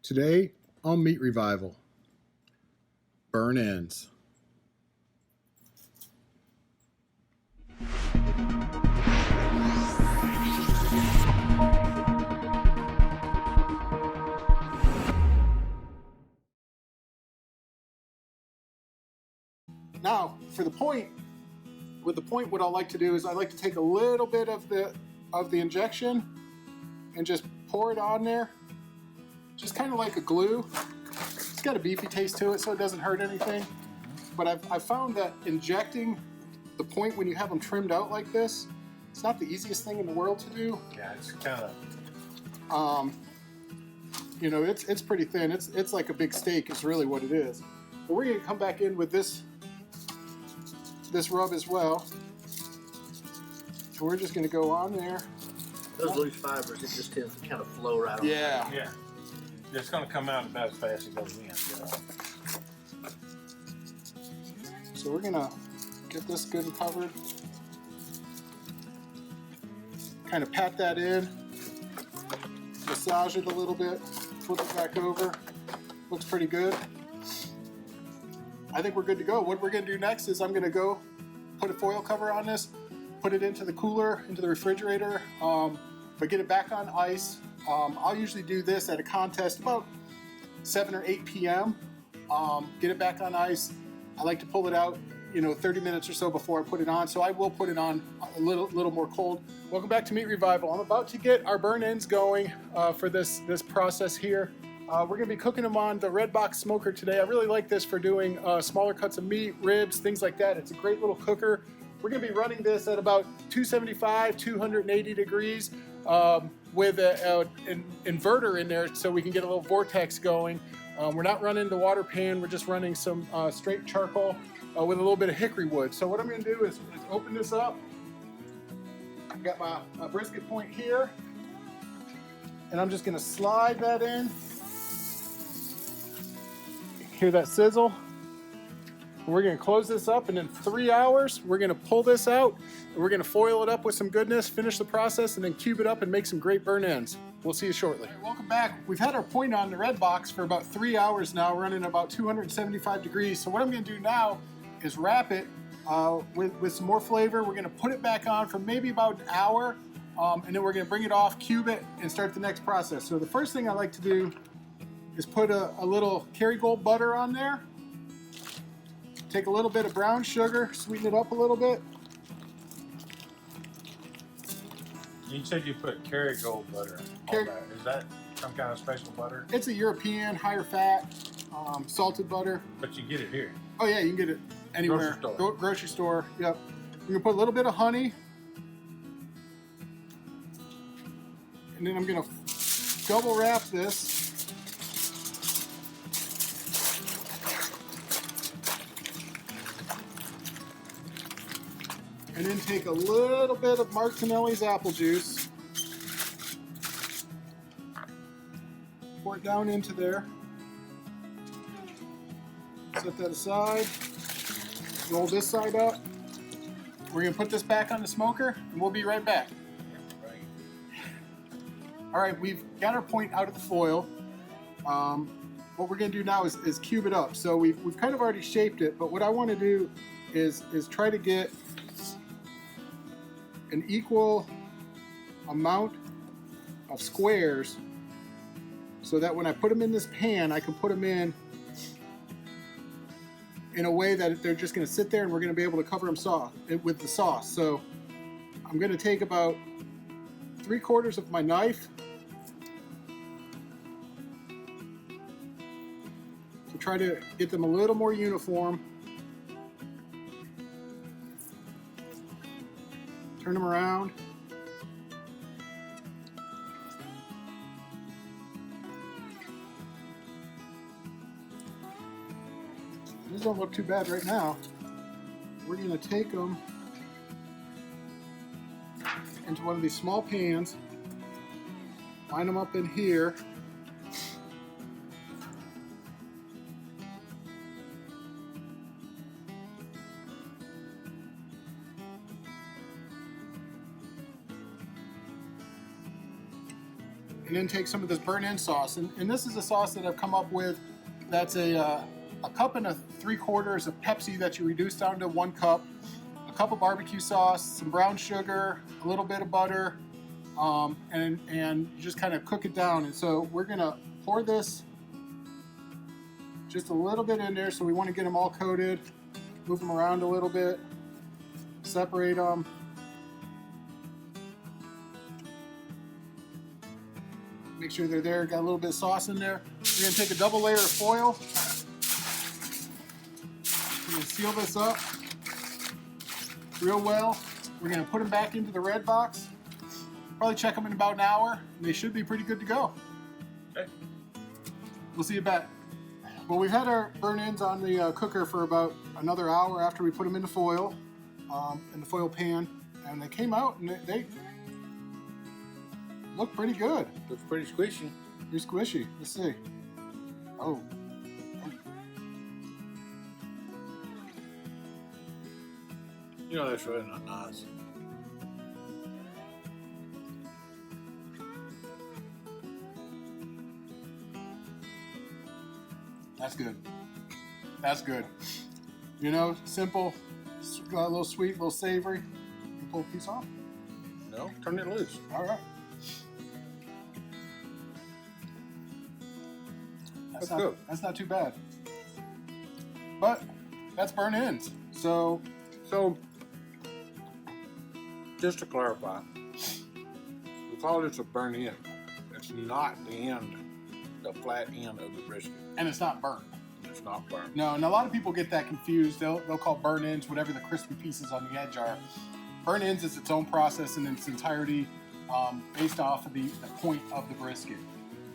Today on Meat Revival, burn ends. Now, for the point, with the point, what I like to do is I like to take a little bit of the injection and just pour it on there, just kind of like a glue. It's got a beefy taste to it, so it doesn't hurt anything. But I've found that injecting the point when you have them trimmed out like this, it's not the easiest thing in the world to do. Yeah, it's kind of, you know, it's pretty thin. It's like a big steak is really what it is. But we're gonna come back in with this rub as well. So we're just gonna go on there. Those loose fibers, it just tends to kind of flow right on. Yeah. yeah. It's going to come out about as fast as it goes in. So we're gonna get this good and covered. Kind of pat that in, massage it a little bit, flip it back over. Looks pretty good. I think we're good to go. What we're gonna do next is I'm gonna go put a foil cover on this, put it into the cooler, into the refrigerator, but get it back on ice. I'll usually do this at a contest about 7 or 8 p.m. Get it back on ice. I like to pull it out, 30 minutes or so before I put it on. So I will put it on a little more cold. Welcome back to Meat Revival. I'm about to get our burn ends going for this process here. We're gonna be cooking them on the Redbox Smoker today. I really like this for doing smaller cuts of meat, ribs, things like that. It's a great little cooker. We're gonna be running this at about 275, 280 degrees with an inverter in there so we can get a little vortex going. We're not running the water pan, we're just running some straight charcoal with a little bit of hickory wood. So what I'm gonna do is open this up. I've got my brisket point here, and I'm just gonna slide that in. Hear that sizzle? We're gonna close this up, and in 3 hours, we're gonna pull this out, and we're gonna foil it up with some goodness, finish the process, and then cube it up and make some great burn ends. We'll see you shortly. Right, welcome back. We've had our point on the Redbox for about 3 hours now, running about 275 degrees. So what I'm gonna do now is wrap it with some more flavor. We're gonna put it back on for maybe about an hour, and then we're gonna bring it off, cube it, and start the next process. So the first thing I like to do is put a little Kerrygold butter on there. Take a little bit of brown sugar, sweeten it up a little bit. You said you put Kerrygold butter on that. Is that some kind of special butter? It's a European, higher fat, salted butter. But you get it here. Oh yeah, you can get it anywhere. Grocery store. Grocery store, yep. We're gonna put a little bit of honey. And then I'm gonna double wrap this. And then take a little bit of Martinelli's apple juice. Pour it down into there. Set that aside. Roll this side up. We're gonna put this back on the smoker, and we'll be right back. All right, we've got our point out of the foil. What we're gonna do now is cube it up. So we've kind of already shaped it, but what I wanna do is try to get an equal amount of squares so that when I put them in this pan, I can put them in a way that they're just going to sit there and we're going to be able to cover them with the sauce. So I'm going to take about 3/4 of my knife to try to get them a little more uniform. Turn them around. These don't look too bad right now. We're gonna take them into one of these small pans, line them up in here. and then take some of this burn-in sauce. And this is a sauce that I've come up with that's a cup and 3/4 of Pepsi that you reduce down to 1 cup, a cup of barbecue sauce, some brown sugar, a little bit of butter, and you just kind of cook it down. And so we're gonna pour this just a little bit in there. So we want to get them all coated, move them around a little bit, separate them. Make sure they're there, got a little bit of sauce in there. We're gonna take a double layer of foil. We're gonna seal this up real well. We're gonna put them back into the Redbox. Probably check them in about an hour, and they should be pretty good to go. Okay. We'll see you back. Well, we've had our burn-ins on the cooker for about another hour after we put them in the foil pan, and they came out and they look pretty good. Looks pretty squishy. They're squishy. Let's see. Oh. You know, that's really not nice. That's good. That's good. You know, simple, got a little sweet, a little savory. You can pull a piece off. No, turn it loose. All right. That's good. That's not too bad. But that's burn-ins. So Just to clarify, we call this a burn in. It's not the end, the flat end of the brisket. and it's not burnt. It's not burned. No, and a lot of people get that confused. They'll call burn-ins whatever the crispy pieces on the edge are. Burn-ins is its own process in its entirety, based off of the point of the brisket.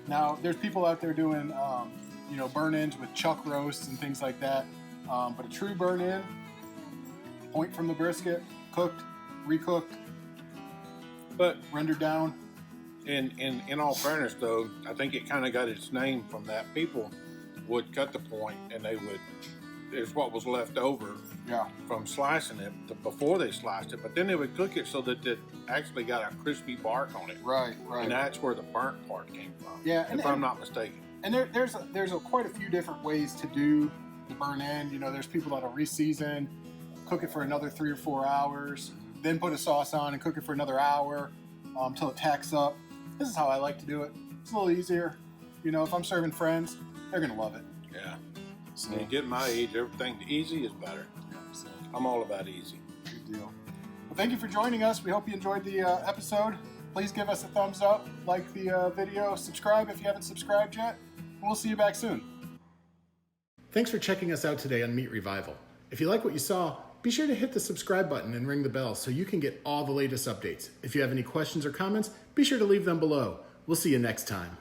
Now, there's people out there doing, burn-ins with chuck roasts and things like that. But a true burn-in, point from the brisket, cooked, recooked, But rendered down. in all fairness, though, I think it kind of got its name from that. People would cut the point, and it's what was left over Yeah. from slicing it before they sliced it. But then they would cook it so that it actually got a crispy bark on it, Right. and that's where the burnt part came from. Yeah, if I'm not mistaken. And there's quite a few different ways to do the burn-in. There's people that'll reseason, cook it for another 3 or 4 hours, then put a sauce on and cook it for another hour until it tacks up. This is how I like to do it. It's a little easier. If I'm serving friends, they're gonna love it. Yeah. So, When you get my age, everything easy is better. so I'm all about easy. good deal. Well, thank you for joining us. We hope you enjoyed the episode. Please give us a thumbs up, like the video, subscribe if you haven't subscribed yet, and we'll see you back soon. Thanks for checking us out today on Meat Revival. If you like what you saw, be sure to hit the subscribe button and ring the bell so you can get all the latest updates. If you have any questions or comments, be sure to leave them below. We'll see you next time.